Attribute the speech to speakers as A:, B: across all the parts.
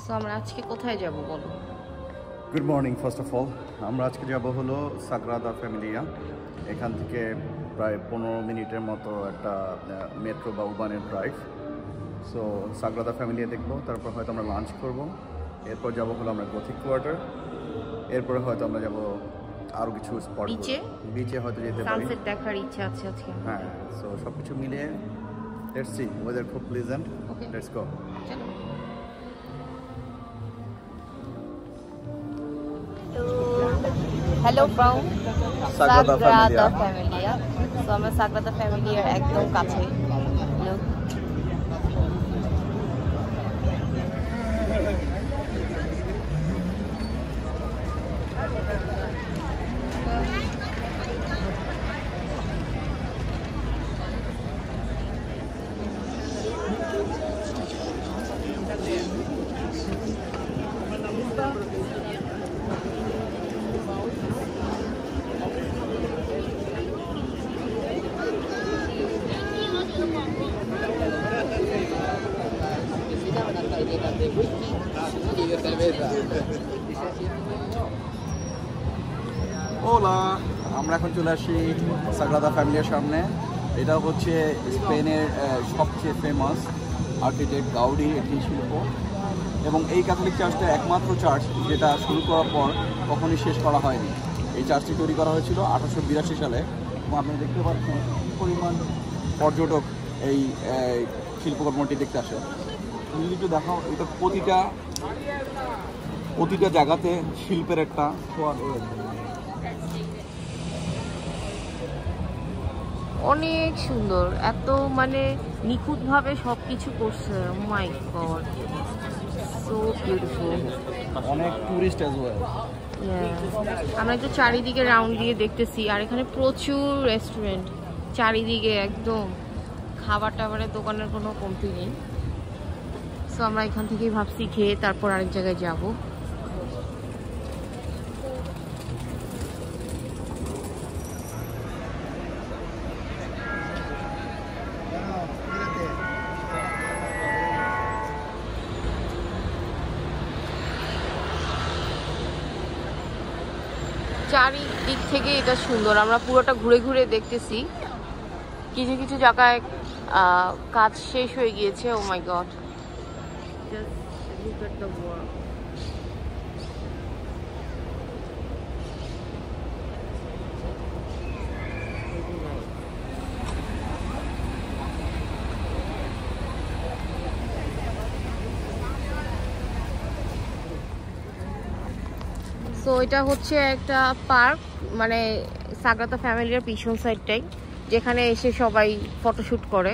A: So আমরা আজকে কোথায় যাব বলো?
B: Good morning first of all. আমরা আজকে যাব হলো সাগ্রাদা ফ্যামিলিয়া। এখান থেকে প্রায় 15 মিনিটের মতো একটা মেট্রো বা উবানের ড্রাইভ। সো সাগ্রাদা ফ্যামিলিয়া দেখবো, তারপর হয়তো আমরা লাঞ্চ করব, এরপর যাব হলো আমরা গথিক কোয়ার্টার, এরপরে হয়তো আমরা যাব আরও কিছু স্পট, বিচে হয়তো যেতে পারি,
A: সানসেট দেখার ইচ্ছা আছে আজকে।
B: হ্যাঁ, সো সব কিছু মিলিয়ে লেটস সি। ওয়েদার খুব pleasant, let's go.
A: Hello from
B: Sagrada
A: Familia. তো আমরা সাগ্রাদা ফ্যামিলিয়ার একদম কাছে।
B: ওলা, আমরা এখন চলে আসি সাগ্রাদা ফ্যামিলির সামনে। এটা হচ্ছে স্পেনের সবচেয়ে ফেমাস আর্কিটেক্ট গাউডি একটি শিল্প, এবং এই ক্যাথলিক চার্চটা একমাত্র চার্চ যেটা শুরু করার পর কখনই শেষ করা হয়নি। এই চার্চটি তৈরি করা হয়েছিল 1882 সালে, এবং আপনারা দেখতে পাচ্ছেন পরিমাণ পর্যটক এই শিল্পকর্মটি দেখতে আসে। তুমি যদি একটু দেখাও, এটা প্রতিটা জায়গাতে শিল্পের একটা ছোঁয়া রয়েছে।
A: অনেক সুন্দর, এত মানে নিখুঁতভাবে সব কিছু করছে। মাই গড, সো বিউটিফুল।
B: অনেক টুরিস্ট অ্যাজ ওয়েল।
A: আমরা একটু চারিদিকে রাউন্ড দিয়ে দেখতেছি, আর এখানে প্রচুর রেস্টুরেন্ট চারিদিকে, একদম খাবার টাবারের দোকানের কোনো কমতি নেই। সো আমরা এখান থেকেই ভাবছি খেয়ে তারপর আরেক জায়গায় যাব। চারিদিক থেকে এটা সুন্দর, আমরা পুরোটা ঘুরে ঘুরে দেখতেছি। কিছু কিছু জায়গায় কাজ শেষ হয়ে গিয়েছে। Oh my god, just look at the work. তো এটা হচ্ছে একটা পার্ক, মানে সাগ্রাদা ফ্যামিলির পিছন সাইডটাই, যেখানে এসে সবাই ফটোশ্যুট করে,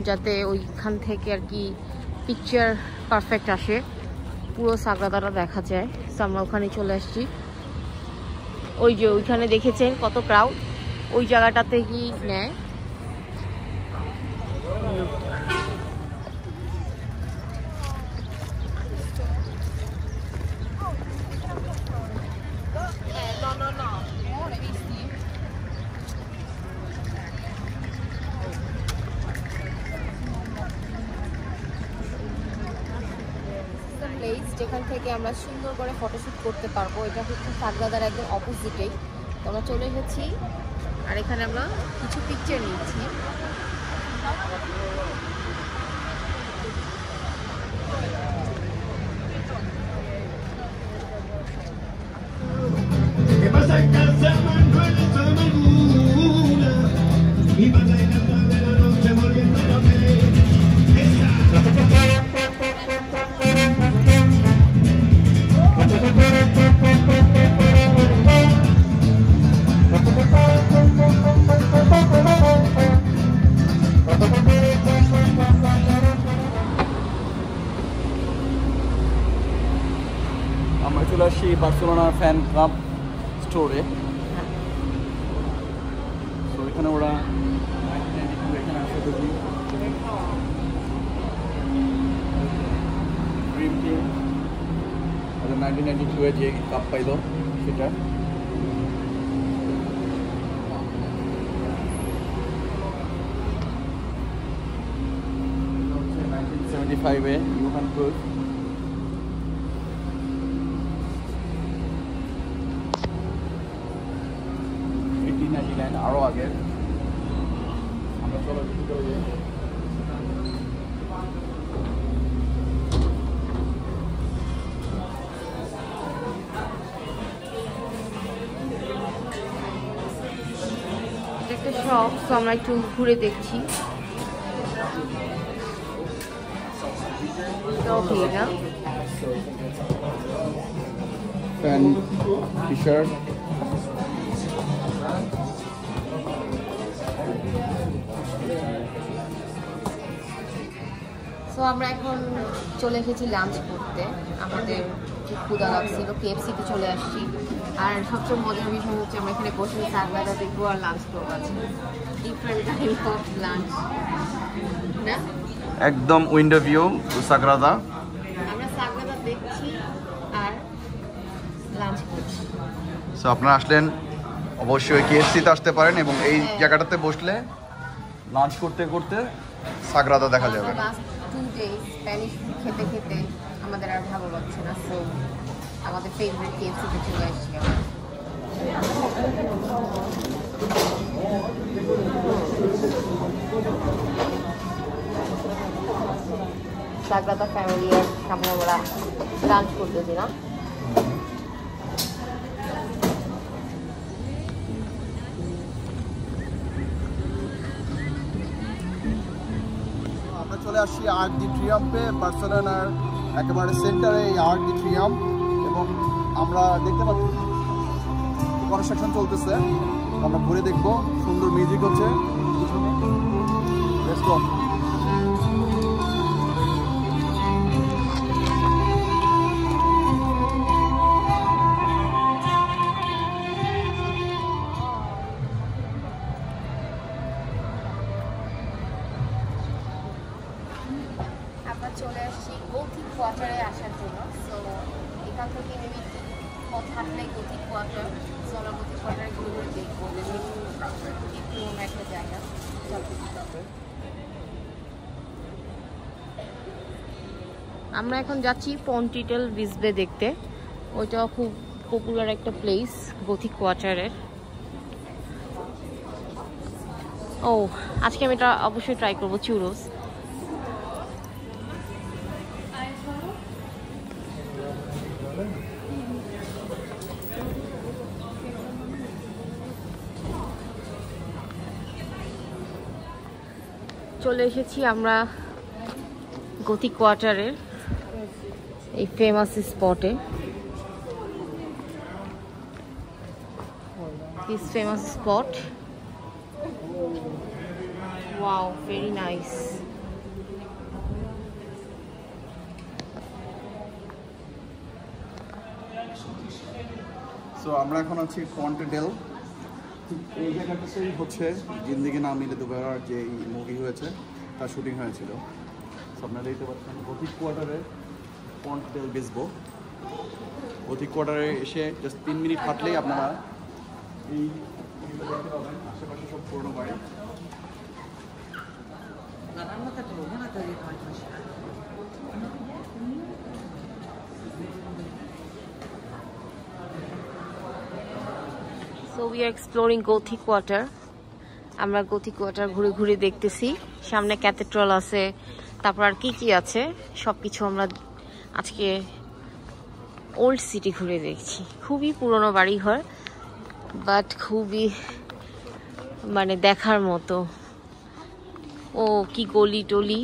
A: যাতে ওইখান থেকে আর কি পিকচার পারফেক্ট আসে, পুরো সাগ্রাদাটা দেখা যায়। তো আমরা ওখানে চলে আসছি। ওই যে ওইখানে দেখেছেন কত ক্রাউড, ওই জায়গাটাতে কি নেয়। যেখান থেকে আমরা সুন্দর করে ফটোশুট করতে পারবো। এটা হচ্ছে সাগ্রাদার একদম অপোজিটেই। তো আমরা চলে এসেছি, আর এখানে আমরা কিছু পিকচার নিচ্ছি।
B: আমরা চলে আসি বার্সেলোনা ফ্যান ক্লাব স্টোরে। তো এখানে ওরা এখানে আসে দেখি ড্রিম টিম 1992 যে কাপ পাইল সেটা। 1975-এ ইউহান ক্রুইফ 1899 আরও আগের। আমরা চলো ভিতরে যাই।
A: একটা শপ, তো আমরা একটু ঘুরে দেখছি। ওকে না
B: প্যান টি শার্ট।
A: সো আমরা এখন চলে এসেছি লাঞ্চ করতে। আমাদের খুব ক্ষুধা লাগছিল, KFC-তে চলে আসছি। আর সবচেয়ে মজার বিষয় হচ্ছে আমরা এখানে বসে সাগরাদা দেখবো আর লাঞ্চ করবো। আছে ডিফারেন্ট কাইন্ড অফ লাঞ্চ না,
B: একদম উইন্ডো ভিউ সাগরাদা।
A: আমরা সাগরাদা দেখছি আর লাঞ্চ করছি।
B: সো আপনারা আসলেন অবশ্যই KFC-তে আসতে পারেন এবং এই জায়গাটাতে বসলে লাঞ্চ করতে করতে সাগরাদা দেখা যাবে।
A: লাস্ট 2 days স্প্যানিশ ফুড খেতে খেতে আমাদের আর ভালো লাগছে না, সো আমাদের ফেভারিট KFC-তে চলে আসছি। সাগরাদা ফ্যামিলি আর সামনে আমরা লাঞ্চ করতেছি না।
B: আমরা চলে আসছি আর্ক দি ট্রিয়াম্পে, বার্সেলোনার একেবারে সেন্টারে এই আর্ক দি ট্রিয়াম্প। এবং আমরা দেখতে পাচ্ছি কনস্ট্রাকশন চলতেছে, আমরা ঘুরে দেখবো। সুন্দর মিউজিক হচ্ছে পিছনে। Let's go.
A: আমরা চলে আসছি গথিক কোয়ার্টারে আসার জন্য। সো এখান থেকে মেবি পথ হাঁটলে গথিক কোয়ার্টার। সো আমরা গথিক কোয়ার্টারে ঘুরে ঘুরে দেখবো যে কি পুরোনো একটা জায়গা। আমরা এখন যাচ্ছি পন্টিটেল বিচবে দেখতে। ওইটাও খুব পপুলার একটা প্লেস গথিক কোয়ার্টারের। ও আজকে আমি এটা অবশ্যই ট্রাই করবো, চুরোস। চলে এসেছি আমরা গথিক কোয়ার্টারের এই ফেমাস স্পটে। This famous spot, wow, very nice.
B: So আমরা এখন আছি পন্টেডেল। এই জায়গাটাতেই হচ্ছে জিন্দেগি না মিলে দুবারার যে মুভি হয়েছে তার শুটিং হয়েছিল। আপনারা দেখতে পাচ্ছেন গথিক কোয়ার্টারে পন্টেডেল বেসবো। গথিক কোয়ার্টারে এসে জাস্ট 3 মিনিট হাঁটলেই আপনারা এই দেখতে পাবেন আশেপাশে সব পুরনো বাড়ি।
A: So we are exploring Gothic Quarter. আমরা গথিক কোয়ার্টার ঘুরে ঘুরে দেখতেছি। সামনে ক্যাথেড্রাল আছে, তারপর আর কি আছে সবকিছু আমরা আজকে ওল্ড সিটি ঘুরে দেখছি। খুবই পুরনো বাড়িঘর, বাট খুবই মানে দেখার মতো। ও কি গলি টলি,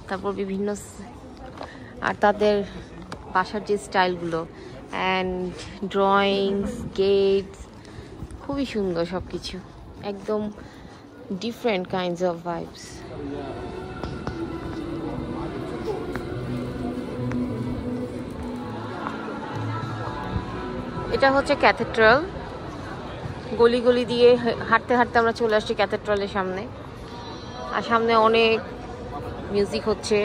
A: তারপর বিভিন্ন আর তাদের বাসার যে স্টাইলগুলো অ্যান্ড ড্রয়িংস, গেটস, খুবই সুন্দর সবকিছু, একদম ডিফারেন্ট কাইন্ডস অফ ভাইবস। এটা হচ্ছে ক্যাথেড্রাল। গলি গলি দিয়ে হাঁটতে হাঁটতে আমরা চলে আসছি ক্যাথেড্রালের সামনে। আর সামনে অনেক মিউজিক হচ্ছে,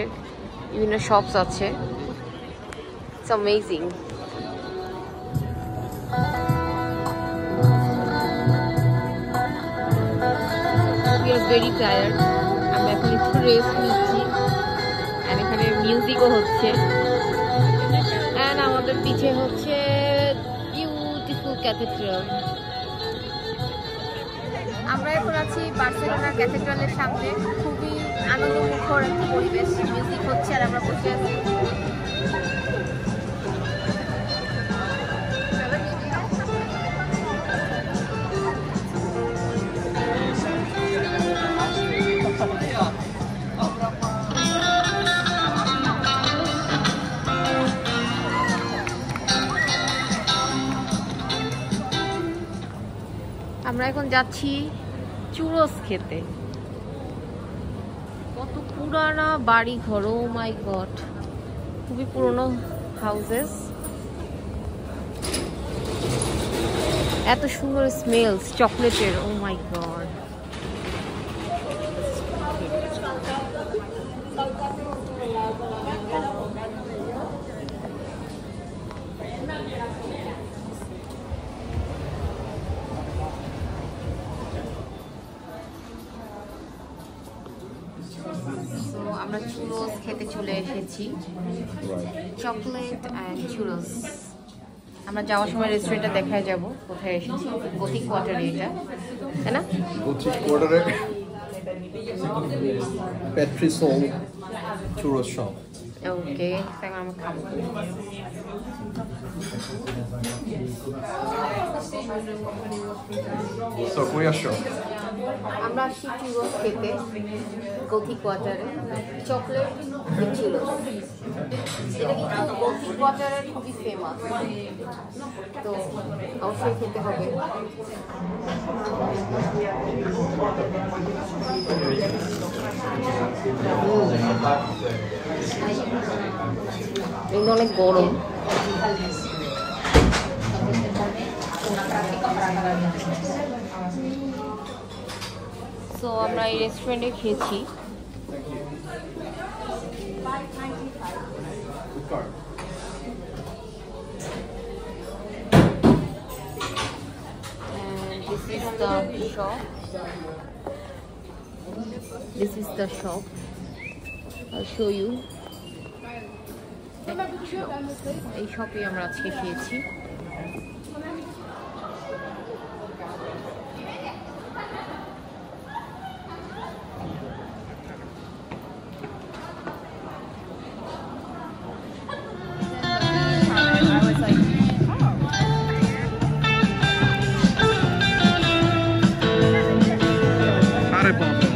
A: বিভিন্ন শপস আছে। It's amazing. We are very tired. আমরা এখন একটু রেস্ট নিচ্ছি। আর এখানে মিউজিকও হচ্ছে। অ্যান্ড আমাদের পিছে হচ্ছে বিউটিফুল ক্যাথেড্রাল। আমরা এখন আছি বার্সেলোনার ক্যাথেড্রালের সামনে। খুবই আনন্দমুখর একটা পরিবেশ, মিউজিক হচ্ছে আর আমরা বসে আছি। আমরা এখন যাচ্ছি চুরোস খেতে। কত পুরানা বাড়ি ঘর, ও মাই গড, খুবই পুরনো হাউসেস। এত সুন্দর স্মেলস চকলেটের, ও মাই গড। আমরা চুরোস খেতে চলে এসেছি, চকলেট অ্যান্ড চুরোস। আমরা যাওয়ার সময় রেস্টুরেন্টটা দেখায় যাব কোথায় এসেছি। গথিক কোয়ার্টারে এটা, তাই না?
B: গথিক কোয়ার্টারে পেট্রিসোল চুরোস শপ।
A: ওকে, এখন আমরা খাবো।
B: So, কই আসছো?
A: আমরা আসছি চুরোস খেতে গথিক কোয়ার্টারে, চকলেট চুরোস। এটা কিন্তু গথিক কোয়ার্টারের খুবই ফেমাস, তো অবশ্যই খেতে হবে। কিন্তু অনেক গরম। তো আমরা এই রেস্টুরেন্টে খেয়েছি। This is the shop. This is the shop. I'll show you. এই শপে আমরা আজকে খেয়েছি।
B: Harry Potter.